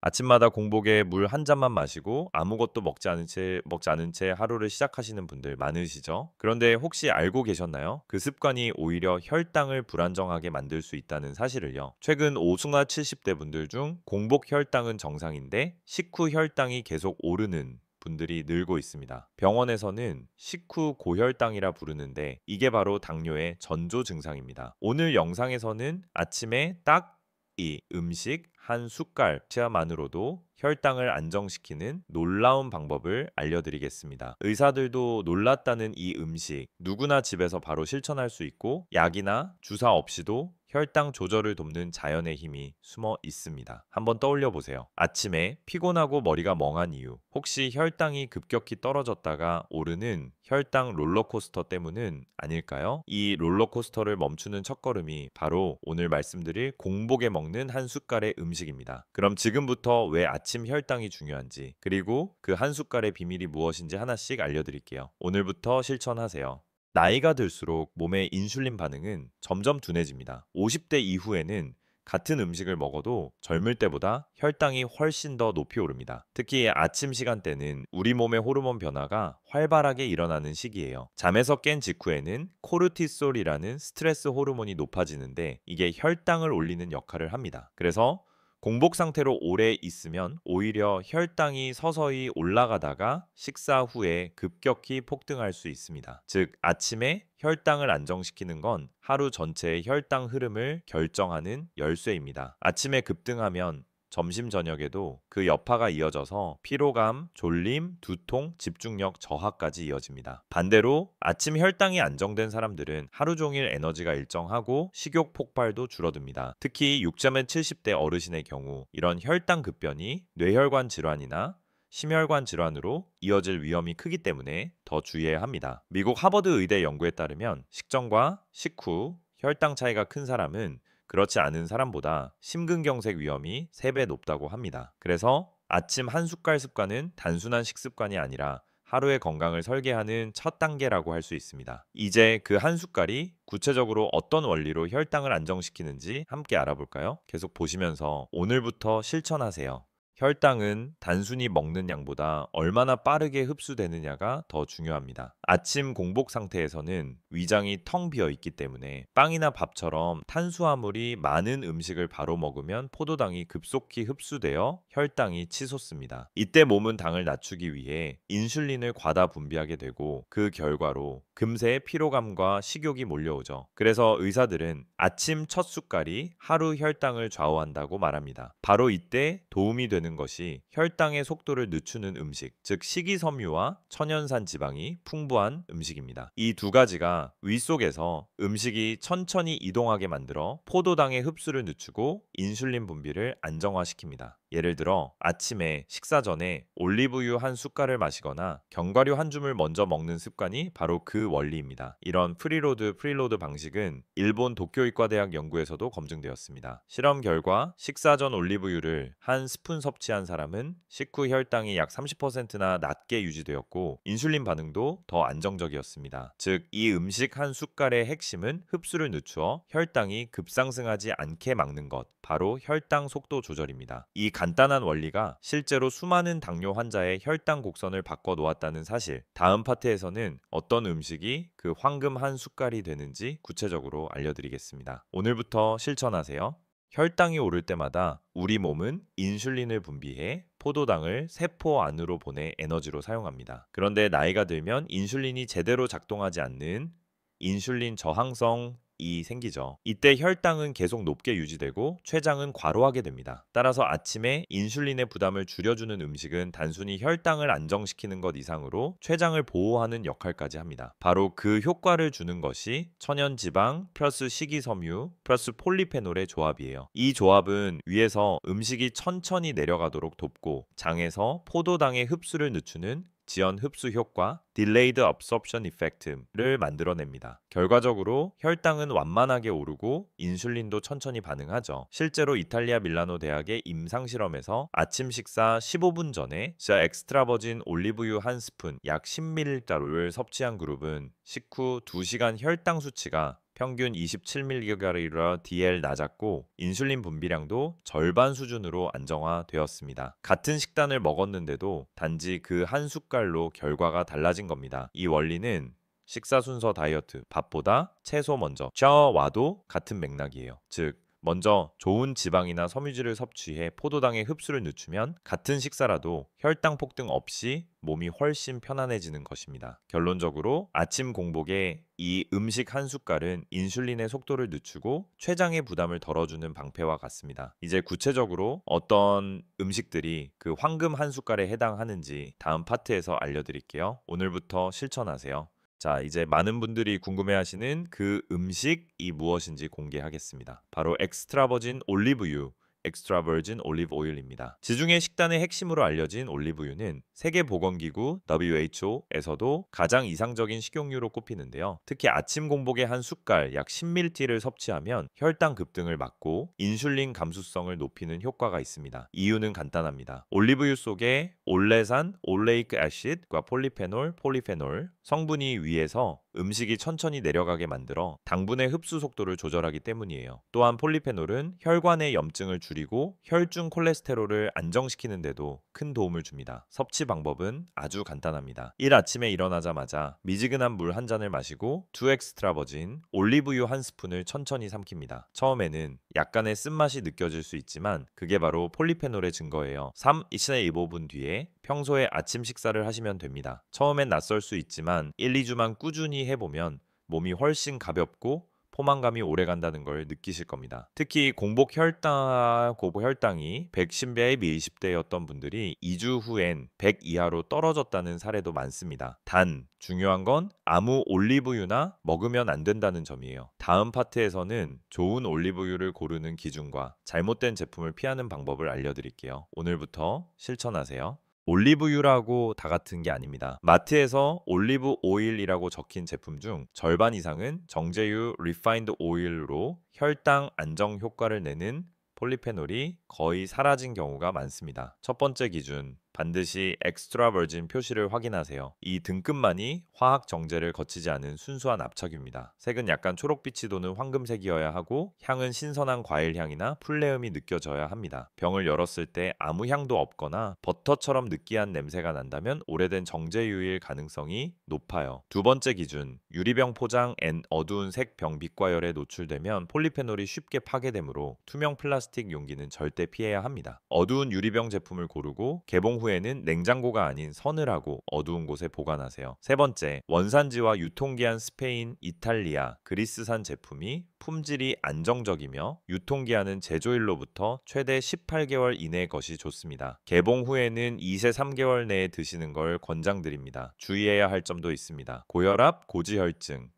아침마다 공복에 물 한 잔만 마시고 아무것도 먹지 않은 채 하루를 시작하시는 분들 많으시죠? 그런데 혹시 알고 계셨나요? 그 습관이 오히려 혈당을 불안정하게 만들 수 있다는 사실을요. 최근 오승환 70대 분들 중 공복 혈당은 정상인데 식후 혈당이 계속 오르는 분들이 늘고 있습니다. 병원에서는 식후 고혈당이라 부르는데 이게 바로 당뇨의 전조 증상입니다. 오늘 영상에서는 아침에 딱 이 음식 한 숟갈만으로도 혈당을 안정시키는 놀라운 방법을 알려드리겠습니다. 의사들도 놀랐다는 이 음식 누구나 집에서 바로 실천할 수 있고 약이나 주사 없이도 혈당 조절을 돕는 자연의 힘이 숨어 있습니다. 한번 떠올려 보세요. 아침에 피곤하고 머리가 멍한 이유, 혹시 혈당이 급격히 떨어졌다가 오르는 혈당 롤러코스터 때문은 아닐까요? 이 롤러코스터를 멈추는 첫걸음이 바로 오늘 말씀드릴 공복에 먹는 한 숟갈의 음식입니다. 그럼 지금부터 왜 아침 혈당이 중요한지, 그리고 그 한 숟갈의 비밀이 무엇인지 하나씩 알려드릴게요. 오늘부터 실천하세요. 나이가 들수록 몸의 인슐린 반응은 점점 둔해집니다. 50대 이후에는 같은 음식을 먹어도 젊을 때보다 혈당이 훨씬 더 높이 오릅니다. 특히 아침 시간대는 우리 몸의 호르몬 변화가 활발하게 일어나는 시기예요. 잠에서 깬 직후에는 코르티솔이라는 스트레스 호르몬이 높아지는데 이게 혈당을 올리는 역할을 합니다. 그래서 공복 상태로 오래 있으면 오히려 혈당이 서서히 올라가다가 식사 후에 급격히 폭등할 수 있습니다. 즉, 아침에 혈당을 안정시키는 건 하루 전체의 혈당 흐름을 결정하는 열쇠입니다. 아침에 급등하면 점심 저녁에도 그 여파가 이어져서 피로감, 졸림, 두통, 집중력 저하까지 이어집니다. 반대로 아침 혈당이 안정된 사람들은 하루 종일 에너지가 일정하고 식욕 폭발도 줄어듭니다. 특히 6.의 70대 어르신의 경우 이런 혈당 급변이 뇌혈관 질환이나 심혈관 질환으로 이어질 위험이 크기 때문에 더 주의해야 합니다. 미국 하버드 의대 연구에 따르면 식전과 식후 혈당 차이가 큰 사람은 그렇지 않은 사람보다 심근경색 위험이 3배 높다고 합니다. 그래서 아침 한 숟갈 습관은 단순한 식습관이 아니라 하루의 건강을 설계하는 첫 단계라고 할 수 있습니다. 이제 그 한 숟갈이 구체적으로 어떤 원리로 혈당을 안정시키는지 함께 알아볼까요? 계속 보시면서 오늘부터 실천하세요. 혈당은 단순히 먹는 양보다 얼마나 빠르게 흡수되느냐가 더 중요합니다. 아침 공복 상태에서는 위장이 텅 비어 있기 때문에 빵이나 밥처럼 탄수화물이 많은 음식을 바로 먹으면 포도당이 급속히 흡수되어 혈당이 치솟습니다. 이때 몸은 당을 낮추기 위해 인슐린을 과다 분비하게 되고 그 결과로 금세 피로감과 식욕이 몰려오죠. 그래서 의사들은 아침 첫 숟갈이 하루 혈당을 좌우한다고 말합니다. 바로 이때 도움이 되는 것이 혈당의 속도를 늦추는 음식, 즉 식이섬유와 천연산 지방이 풍부한 음식입니다. 이 두 가지가 위 속에서 음식이 천천히 이동하게 만들어 포도당의 흡수를 늦추고 인슐린 분비를 안정화시킵니다. 예를 들어 아침에 식사 전에 올리브유 한 숟갈을 마시거나 견과류 한 줌을 먼저 먹는 습관이 바로 그 원리입니다. 이런 프리로드 방식은 일본 도쿄의과대학 연구에서도 검증되었습니다. 실험 결과 식사 전 올리브유를 한 스푼 섭취한 사람은 식후 혈당이 약 30%나 낮게 유지되었고 인슐린 반응도 더 안정적이었습니다. 즉, 이 음식 한 숟갈의 핵심은 흡수를 늦추어 혈당이 급상승하지 않게 막는 것, 바로 혈당 속도 조절입니다. 이 간단한 원리가 실제로 수많은 당뇨 환자의 혈당 곡선을 바꿔 놓았다는 사실, 다음 파트에서는 어떤 음식이 그 황금 한 숟갈이 되는지 구체적으로 알려드리겠습니다. 오늘부터 실천하세요. 혈당이 오를 때마다 우리 몸은 인슐린을 분비해 포도당을 세포 안으로 보내 에너지로 사용합니다. 그런데 나이가 들면 인슐린이 제대로 작동하지 않는 인슐린 저항성 이 생기죠. 이때 혈당은 계속 높게 유지되고 췌장은 과로하게 됩니다. 따라서 아침에 인슐린의 부담을 줄여주는 음식은 단순히 혈당을 안정시키는 것 이상으로 췌장을 보호하는 역할까지 합니다. 바로 그 효과를 주는 것이 천연지방 플러스 식이섬유 플러스 폴리페놀의 조합이에요. 이 조합은 위에서 음식이 천천히 내려가도록 돕고 장에서 포도당의 흡수를 늦추는 지연 흡수 효과 (Delayed Absorption Effect를) 만들어냅니다. 결과적으로 혈당은 완만하게 오르고 인슐린도 천천히 반응하죠. 실제로 이탈리아 밀라노 대학의 임상 실험에서 아침 식사 15분 전에 엑스트라 버진 올리브유 한 스푼 약 10ml를 섭취한 그룹은 식후 2시간 혈당 수치가 평균 27mg이라 DL 낮았고 인슐린 분비량도 절반 수준으로 안정화되었습니다. 같은 식단을 먹었는데도 단지 그 한 숟갈로 결과가 달라진 겁니다. 이 원리는 식사 순서 다이어트, 밥보다 채소 먼저 쪄와도 같은 맥락이에요. 즉 먼저 좋은 지방이나 섬유질을 섭취해 포도당의 흡수를 늦추면 같은 식사라도 혈당 폭등 없이 몸이 훨씬 편안해지는 것입니다. 결론적으로 아침 공복에 이 음식 한 숟갈은 인슐린의 속도를 늦추고 췌장의 부담을 덜어주는 방패와 같습니다. 이제 구체적으로 어떤 음식들이 그 황금 한 숟갈에 해당하는지 다음 파트에서 알려드릴게요. 오늘부터 실천하세요. 자, 이제 많은 분들이 궁금해하시는 그 음식이 무엇인지 공개하겠습니다. 바로 엑스트라 버진 올리브유, 엑스트라 버진 올리브 오일입니다. 지중해 식단의 핵심으로 알려진 올리브유는 세계보건기구 WHO에서도 가장 이상적인 식용유로 꼽히는데요. 특히 아침 공복에 한 숟갈 약 10ml를 섭취하면 혈당 급등을 막고 인슐린 감수성을 높이는 효과가 있습니다. 이유는 간단합니다. 올리브유 속에 올레산, 올레이크 애시드과 폴리페놀, 폴리페놀 성분이 위에서 음식이 천천히 내려가게 만들어 당분의 흡수 속도를 조절하기 때문이에요. 또한 폴리페놀은 혈관의 염증을 줄이고 혈중 콜레스테롤을 안정시키는 데도 큰 도움을 줍니다. 섭취 방법은 아주 간단합니다. 일 아침에 일어나자마자 미지근한 물 한 잔을 마시고 2 엑스트라 버진 올리브유 한 스푼을 천천히 삼킵니다. 처음에는 약간의 쓴맛이 느껴질 수 있지만 그게 바로 폴리페놀의 증거예요. 3-5분 뒤에 평소에 아침 식사를 하시면 됩니다. 처음엔 낯설 수 있지만 1-2주만 꾸준히 해보면 몸이 훨씬 가볍고 포만감이 오래 간다는 걸 느끼실 겁니다. 특히 공복 혈당, 고보 혈당이 110배 20대였던 분들이 2주 후엔 100 이하로 떨어졌다는 사례도 많습니다. 단 중요한 건 아무 올리브유나 먹으면 안 된다는 점이에요. 다음 파트에서는 좋은 올리브유를 고르는 기준과 잘못된 제품을 피하는 방법을 알려드릴게요. 오늘부터 실천하세요. 올리브유라고 다 같은 게 아닙니다. 마트에서 올리브 오일이라고 적힌 제품 중 절반 이상은 정제유 리파인드 오일로 혈당 안정 효과를 내는 폴리페놀이 거의 사라진 경우가 많습니다. 첫 번째 기준, 반드시 엑스트라 버진 표시를 확인하세요. 이 등급만이 화학 정제를 거치지 않은 순수한 압착유입니다. 색은 약간 초록빛이 도는 황금색이어야 하고 향은 신선한 과일 향이나 풀내음이 느껴져야 합니다. 병을 열었을 때 아무 향도 없거나 버터처럼 느끼한 냄새가 난다면 오래된 정제유일 가능성이 높아요. 두 번째 기준, 유리병 포장 앤 어두운 색 병 빛과열에 노출되면 폴리페놀이 쉽게 파괴되므로 투명 플라스틱 용기는 절대 피해야 합니다. 어두운 유리병 제품을 고르고 개봉 후에는 냉장고가 아닌 서늘하고 어두운 곳에 보관하세요. 세 번째, 원산지와 유통기한 스페인, 이탈리아, 그리스산 제품이 품질이 안정적이며 유통기한은 제조일로부터 최대 18개월 이내의 것이 좋습니다. 개봉 후에는 2세 3개월 내에 드시는 걸 권장드립니다. 주의해야 할 점도 있습니다. 고혈압, 고지혈증,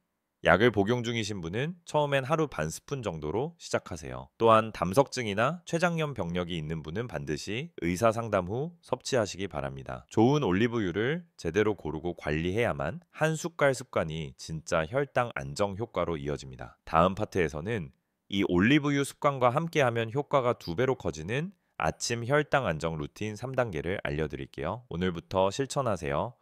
약을 복용 중이신 분은 처음엔 하루 반 스푼 정도로 시작하세요. 또한 담석증이나 췌장염 병력이 있는 분은 반드시 의사 상담 후 섭취하시기 바랍니다. 좋은 올리브유를 제대로 고르고 관리해야만 한 숟갈 습관이 진짜 혈당 안정 효과로 이어집니다. 다음 파트에서는 이 올리브유 습관과 함께하면 효과가 2배로 커지는 아침 혈당 안정 루틴 3단계를 알려드릴게요. 오늘부터 실천하세요.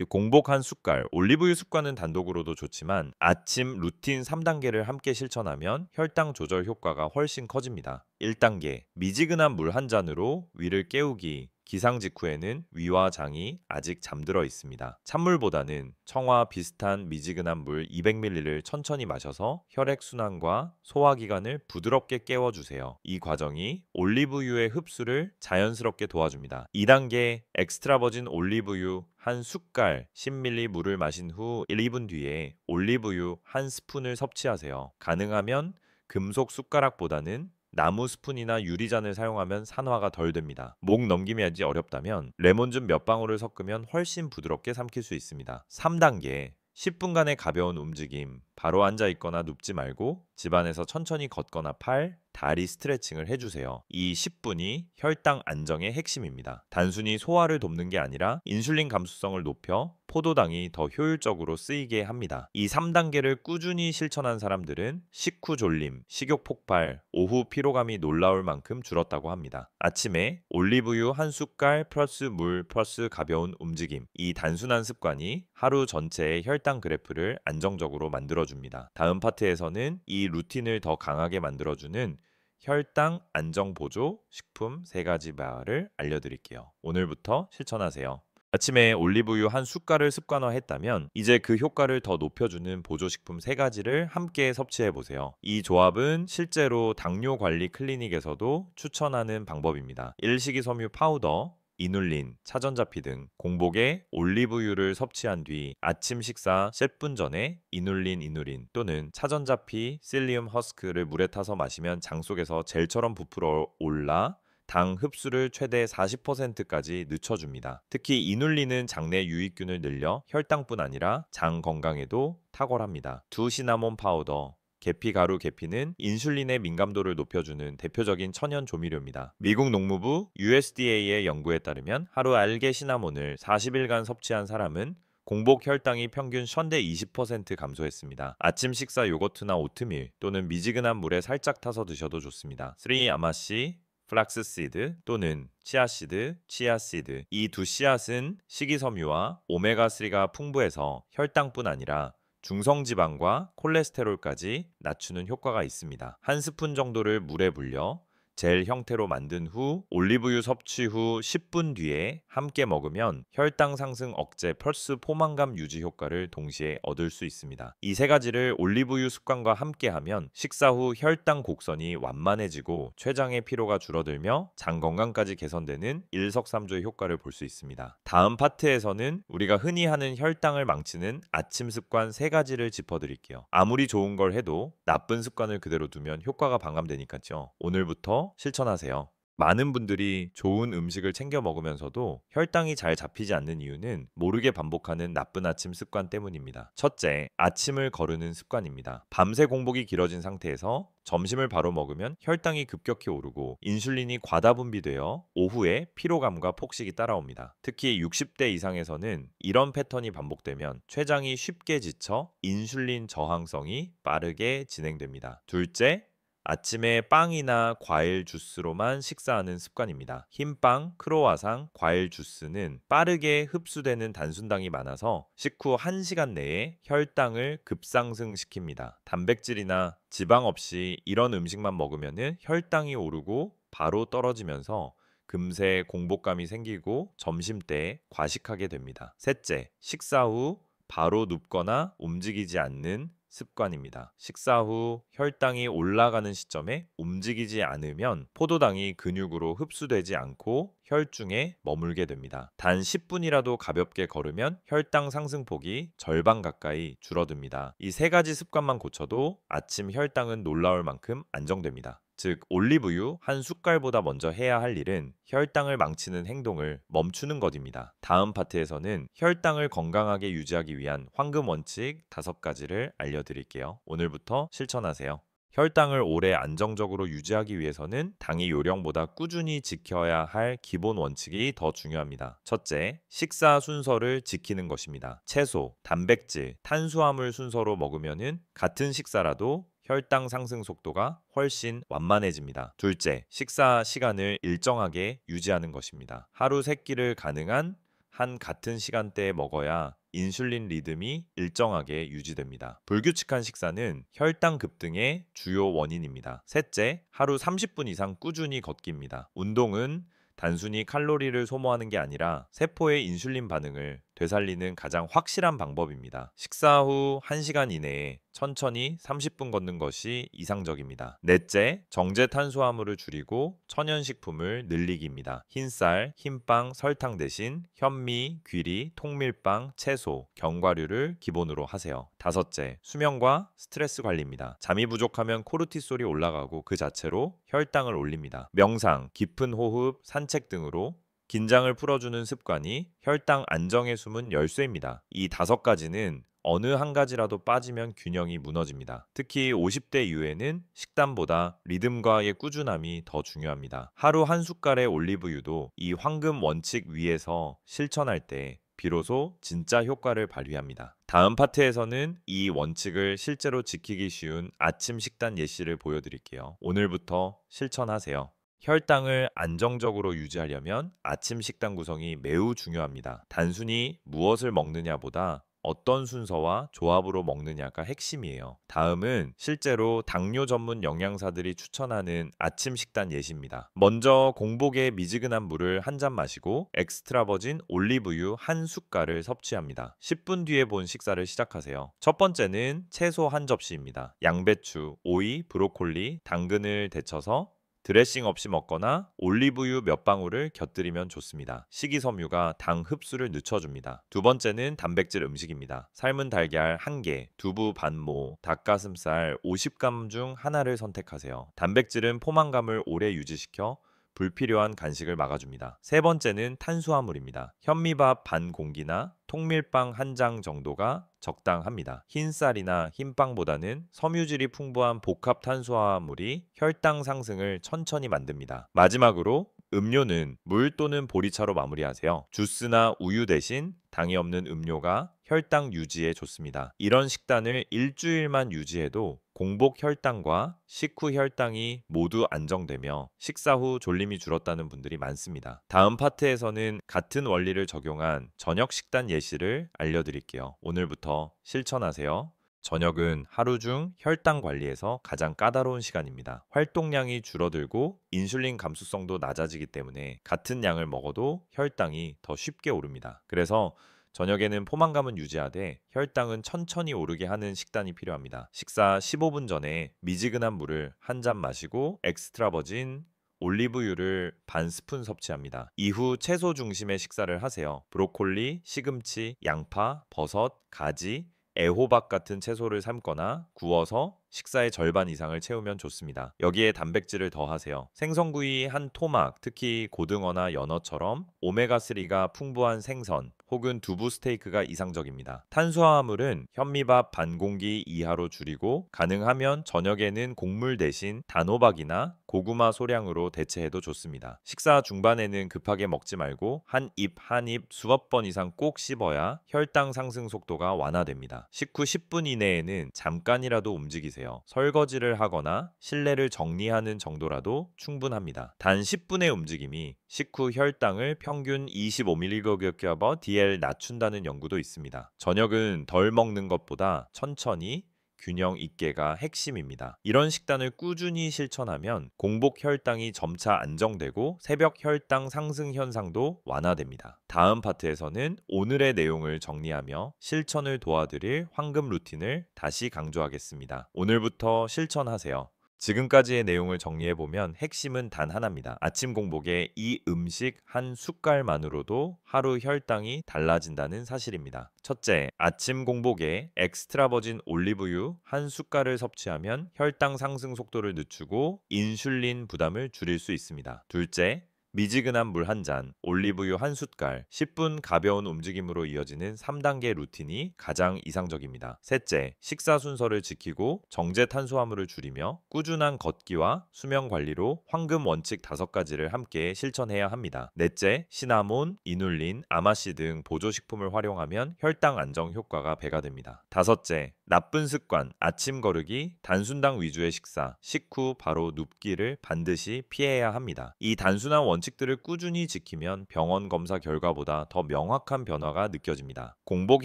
공복 한 숟갈, 올리브유 습관은 단독으로도 좋지만 아침 루틴 3단계를 함께 실천하면 혈당 조절 효과가 훨씬 커집니다. 1단계, 미지근한 물 한 잔으로 위를 깨우기. 기상 직후에는 위와 장이 아직 잠들어 있습니다. 찬물보다는 청와 비슷한 미지근한 물 200ml를 천천히 마셔서 혈액순환과 소화기관을 부드럽게 깨워주세요. 이 과정이 올리브유의 흡수를 자연스럽게 도와줍니다. 2단계, 엑스트라 버진 올리브유 한 숟갈 10ml 물을 마신 후 1-2분 뒤에 올리브유 한 스푼을 섭취하세요. 가능하면 금속 숟가락보다는 나무 스푼이나 유리잔을 사용하면 산화가 덜 됩니다. 목 넘김이 아직 어렵다면 레몬즙 몇 방울을 섞으면 훨씬 부드럽게 삼킬 수 있습니다. 3단계, 10분간의 가벼운 움직임, 바로 앉아있거나 눕지 말고 집안에서 천천히 걷거나 팔, 다리 스트레칭을 해주세요. 이 10분이 혈당 안정의 핵심입니다. 단순히 소화를 돕는 게 아니라 인슐린 감수성을 높여 포도당이 더 효율적으로 쓰이게 합니다. 이 3단계를 꾸준히 실천한 사람들은 식후 졸림, 식욕 폭발, 오후 피로감이 놀라울 만큼 줄었다고 합니다. 아침에 올리브유 한 숟갈 플러스 물 플러스 가벼운 움직임. 이 단순한 습관이 하루 전체의 혈당 그래프를 안정적으로 만들어줍니다. 다음 파트에서는 이 루틴을 더 강하게 만들어주는 혈당 안정 보조 식품 3가지를 알려드릴게요. 오늘부터 실천하세요. 아침에 올리브유 한 숟갈을 습관화했다면 이제 그 효과를 더 높여주는 보조식품 3가지를 함께 섭취해보세요. 이 조합은 실제로 당뇨 관리 클리닉에서도 추천하는 방법입니다. 일식이섬유 파우더, 이눌린, 차전자피 등 공복에 올리브유를 섭취한 뒤 아침 식사 10분 전에 이눌린 또는 차전자피 실리움 허스크를 물에 타서 마시면 장 속에서 젤처럼 부풀어 올라 당 흡수를 최대 40%까지 늦춰줍니다. 특히 이눌린은 장내 유익균을 늘려 혈당뿐 아니라 장 건강에도 탁월합니다. 두 시나몬 파우더, 계피가루 계피는 인슐린의 민감도를 높여주는 대표적인 천연 조미료입니다. 미국 농무부 USDA의 연구에 따르면 하루 알게 시나몬을 40일간 섭취한 사람은 공복 혈당이 평균 1000대 20% 감소했습니다. 아침 식사 요거트나 오트밀 또는 미지근한 물에 살짝 타서 드셔도 좋습니다. 3아마씨 플락스시드 또는 치아시드. 이 두 씨앗은 식이섬유와 오메가3가 풍부해서 혈당뿐 아니라 중성지방과 콜레스테롤까지 낮추는 효과가 있습니다. 한 스푼 정도를 물에 불려 젤 형태로 만든 후 올리브유 섭취 후 10분 뒤에 함께 먹으면 혈당 상승 억제 플러스 포만감 유지 효과를 동시에 얻을 수 있습니다. 이 3가지를 올리브유 습관과 함께하면 식사 후 혈당 곡선이 완만해지고 췌장의 피로가 줄어들며 장 건강까지 개선되는 일석삼조의 효과를 볼 수 있습니다. 다음 파트에서는 우리가 흔히 하는 혈당을 망치는 아침 습관 3가지를 짚어드릴게요. 아무리 좋은 걸 해도 나쁜 습관을 그대로 두면 효과가 반감되니까요. 오늘부터 실천하세요. 많은 분들이 좋은 음식을 챙겨 먹으면서도 혈당이 잘 잡히지 않는 이유는 모르게 반복하는 나쁜 아침 습관 때문입니다. 첫째, 아침을 거르는 습관입니다. 밤새 공복이 길어진 상태에서 점심을 바로 먹으면 혈당이 급격히 오르고 인슐린이 과다 분비되어 오후에 피로감과 폭식이 따라옵니다. 특히 60대 이상에서는 이런 패턴이 반복되면 췌장이 쉽게 지쳐 인슐린 저항성이 빠르게 진행됩니다. 둘째, 아침에 빵이나 과일 주스로만 식사하는 습관입니다. 흰빵, 크로와상, 과일 주스는 빠르게 흡수되는 단순당이 많아서 식후 1시간 내에 혈당을 급상승시킵니다. 단백질이나 지방 없이 이런 음식만 먹으면 혈당이 오르고 바로 떨어지면서 금세 공복감이 생기고 점심때 과식하게 됩니다. 셋째, 식사 후 바로 눕거나 움직이지 않는 습관입니다. 식사 후 혈당이 올라가는 시점에 움직이지 않으면 포도당이 근육으로 흡수되지 않고 혈중에 머물게 됩니다. 단 10분이라도 가볍게 걸으면 혈당 상승폭이 절반 가까이 줄어듭니다. 이 3가지 습관만 고쳐도 아침 혈당은 놀라울 만큼 안정됩니다. 즉 올리브유 한 숟갈보다 먼저 해야 할 일은 혈당을 망치는 행동을 멈추는 것입니다. 다음 파트에서는 혈당을 건강하게 유지하기 위한 황금 원칙 5가지를 알려드릴게요. 오늘부터 실천하세요. 혈당을 오래 안정적으로 유지하기 위해서는 당의 요령보다 꾸준히 지켜야 할 기본 원칙이 더 중요합니다. 첫째, 식사 순서를 지키는 것입니다. 채소, 단백질, 탄수화물 순서로 먹으면 같은 식사라도 혈당 상승 속도가 훨씬 완만해집니다. 둘째, 식사 시간을 일정하게 유지하는 것입니다. 하루 3끼를 가능한 한 같은 시간대에 먹어야 인슐린 리듬이 일정하게 유지됩니다. 불규칙한 식사는 혈당 급등의 주요 원인입니다. 셋째, 하루 30분 이상 꾸준히 걷기입니다. 운동은 단순히 칼로리를 소모하는 게 아니라 세포의 인슐린 반응을 되살리는 가장 확실한 방법입니다. 식사 후 1시간 이내에 천천히 30분 걷는 것이 이상적입니다. 넷째, 정제 탄수화물을 줄이고 천연식품을 늘리기입니다. 흰쌀, 흰빵, 설탕 대신 현미, 귀리, 통밀빵, 채소, 견과류를 기본으로 하세요. 다섯째, 수면과 스트레스 관리입니다. 잠이 부족하면 코르티솔이 올라가고 그 자체로 혈당을 올립니다. 명상, 깊은 호흡, 산책 등으로 긴장을 풀어주는 습관이 혈당 안정에 숨은 열쇠입니다. 이 5가지는 어느 한 가지라도 빠지면 균형이 무너집니다. 특히 50대 이후에는 식단보다 리듬과의 꾸준함이 더 중요합니다. 하루 한 숟갈의 올리브유도 이 황금 원칙 위에서 실천할 때 비로소 진짜 효과를 발휘합니다. 다음 파트에서는 이 원칙을 실제로 지키기 쉬운 아침 식단 예시를 보여드릴게요. 오늘부터 실천하세요. 혈당을 안정적으로 유지하려면 아침 식단 구성이 매우 중요합니다. 단순히 무엇을 먹느냐보다 어떤 순서와 조합으로 먹느냐가 핵심이에요. 다음은 실제로 당뇨 전문 영양사들이 추천하는 아침 식단 예시입니다. 먼저 공복에 미지근한 물을 한 잔 마시고 엑스트라 버진 올리브유 한 숟갈을 섭취합니다. 10분 뒤에 본 식사를 시작하세요. 첫 번째는 채소 한 접시입니다. 양배추, 오이, 브로콜리, 당근을 데쳐서 드레싱 없이 먹거나 올리브유 몇 방울을 곁들이면 좋습니다. 식이섬유가 당 흡수를 늦춰줍니다. 두 번째는 단백질 음식입니다. 삶은 달걀 1개, 두부 반모, 닭가슴살 50g 중 하나를 선택하세요. 단백질은 포만감을 오래 유지시켜 불필요한 간식을 막아줍니다. 세 번째는 탄수화물입니다. 현미밥 반 공기나 통밀빵 한 장 정도가 적당합니다. 흰 쌀이나 흰 빵보다는 섬유질이 풍부한 복합 탄수화물이 혈당 상승을 천천히 만듭니다. 마지막으로 음료는 물 또는 보리차로 마무리하세요. 주스나 우유 대신 당이 없는 음료가 혈당 유지에 좋습니다. 이런 식단을 일주일만 유지해도 공복 혈당과 식후 혈당이 모두 안정되며 식사 후 졸림이 줄었다는 분들이 많습니다. 다음 파트에서는 같은 원리를 적용한 저녁 식단 예시를 알려드릴게요. 오늘부터 실천하세요. 저녁은 하루 중 혈당 관리에서 가장 까다로운 시간입니다. 활동량이 줄어들고 인슐린 감수성도 낮아지기 때문에 같은 양을 먹어도 혈당이 더 쉽게 오릅니다. 그래서 저녁에는 포만감은 유지하되 혈당은 천천히 오르게 하는 식단이 필요합니다. 식사 15분 전에 미지근한 물을 한 잔 마시고 엑스트라 버진 올리브유를 반 스푼 섭취합니다. 이후 채소 중심의 식사를 하세요. 브로콜리, 시금치, 양파, 버섯, 가지, 애호박 같은 채소를 삶거나 구워서 식사의 절반 이상을 채우면 좋습니다. 여기에 단백질을 더하세요. 생선구이 한 토막, 특히 고등어나 연어처럼 오메가3가 풍부한 생선 혹은 두부 스테이크가 이상적입니다. 탄수화물은 현미밥 반 공기 이하로 줄이고 가능하면 저녁에는 곡물 대신 단호박이나 고구마 소량으로 대체해도 좋습니다. 식사 중반에는 급하게 먹지 말고 한 입 한 입 수십 번 이상 꼭 씹어야 혈당 상승 속도가 완화됩니다. 식후 10분 이내에는 잠깐이라도 움직이세요. 설거지를 하거나 실내를 정리하는 정도라도 충분합니다. 단 10분의 움직임이 식후 혈당을 평균 25mg/dl 낮춘다는 연구도 있습니다. 저녁은 덜 먹는 것보다 천천히 균형 있게가 핵심입니다. 이런 식단을 꾸준히 실천하면 공복 혈당이 점차 안정되고 새벽 혈당 상승 현상도 완화됩니다. 다음 파트에서는 오늘의 내용을 정리하며 실천을 도와드릴 황금 루틴을 다시 강조하겠습니다. 오늘부터 실천하세요. 지금까지의 내용을 정리해보면 핵심은 단 하나입니다. 아침 공복에 이 음식 한 숟갈만으로도 하루 혈당이 달라진다는 사실입니다. 첫째, 아침 공복에 엑스트라 버진 올리브유 한 숟갈을 섭취하면 혈당 상승 속도를 늦추고 인슐린 부담을 줄일 수 있습니다. 둘째, 미지근한 물 한 잔, 올리브유 한 숟갈, 10분 가벼운 움직임으로 이어지는 3단계 루틴이 가장 이상적입니다. 셋째, 식사 순서를 지키고 정제 탄수화물을 줄이며 꾸준한 걷기와 수면 관리로 황금 원칙 5가지를 함께 실천해야 합니다. 넷째, 시나몬, 이눌린, 아마씨 등 보조식품을 활용하면 혈당 안정 효과가 배가 됩니다. 다섯째, 나쁜 습관, 아침 거르기, 단순당 위주의 식사, 식후 바로 눕기를 반드시 피해야 합니다. 이 단순한 원칙들을 꾸준히 지키면 병원 검사 결과보다 더 명확한 변화가 느껴집니다. 공복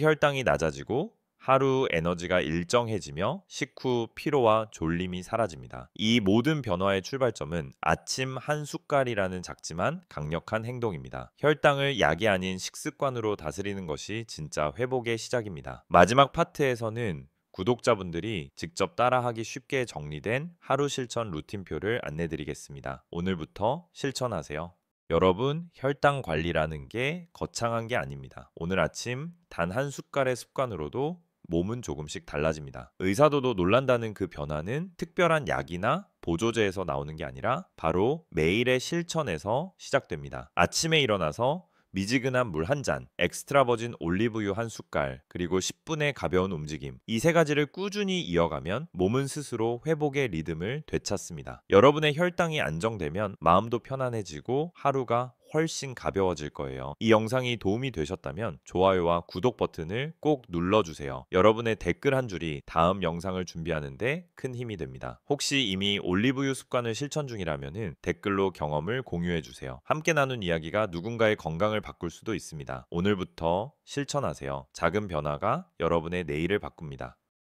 혈당이 낮아지고 하루 에너지가 일정해지며 식후 피로와 졸림이 사라집니다. 이 모든 변화의 출발점은 아침 한 숟갈이라는 작지만 강력한 행동입니다. 혈당을 약이 아닌 식습관으로 다스리는 것이 진짜 회복의 시작입니다. 마지막 파트에서는 구독자분들이 직접 따라하기 쉽게 정리된 하루 실천 루틴표를 안내드리겠습니다. 오늘부터 실천하세요. 여러분, 혈당 관리라는 게 거창한 게 아닙니다. 오늘 아침 단 한 숟갈의 습관으로도 몸은 조금씩 달라집니다. 의사도도 놀란다는 그 변화는 특별한 약이나 보조제에서 나오는 게 아니라 바로 매일의 실천에서 시작됩니다. 아침에 일어나서 미지근한 물 한 잔, 엑스트라 버진 올리브유 한 숟갈, 그리고 10분의 가벼운 움직임. 이 3가지를 꾸준히 이어가면 몸은 스스로 회복의 리듬을 되찾습니다. 여러분의 혈당이 안정되면 마음도 편안해지고 하루가 훨씬 가벼워질 거예요. 이 영상이 도움이 되셨다면 좋아요와 구독 버튼을 꼭 눌러주세요. 여러분의 댓글 한 줄이 다음 영상을 준비하는데 큰 힘이 됩니다. 혹시 이미 올리브유 습관을 실천 중이라면 댓글로 경험을 공유해 주세요. 함께 나눈 이야기가 누군가의 건강을 바꿀 수도 있습니다. 오늘부터 실천하세요. 작은 변화가 여러분의 내일을 바꿉니다.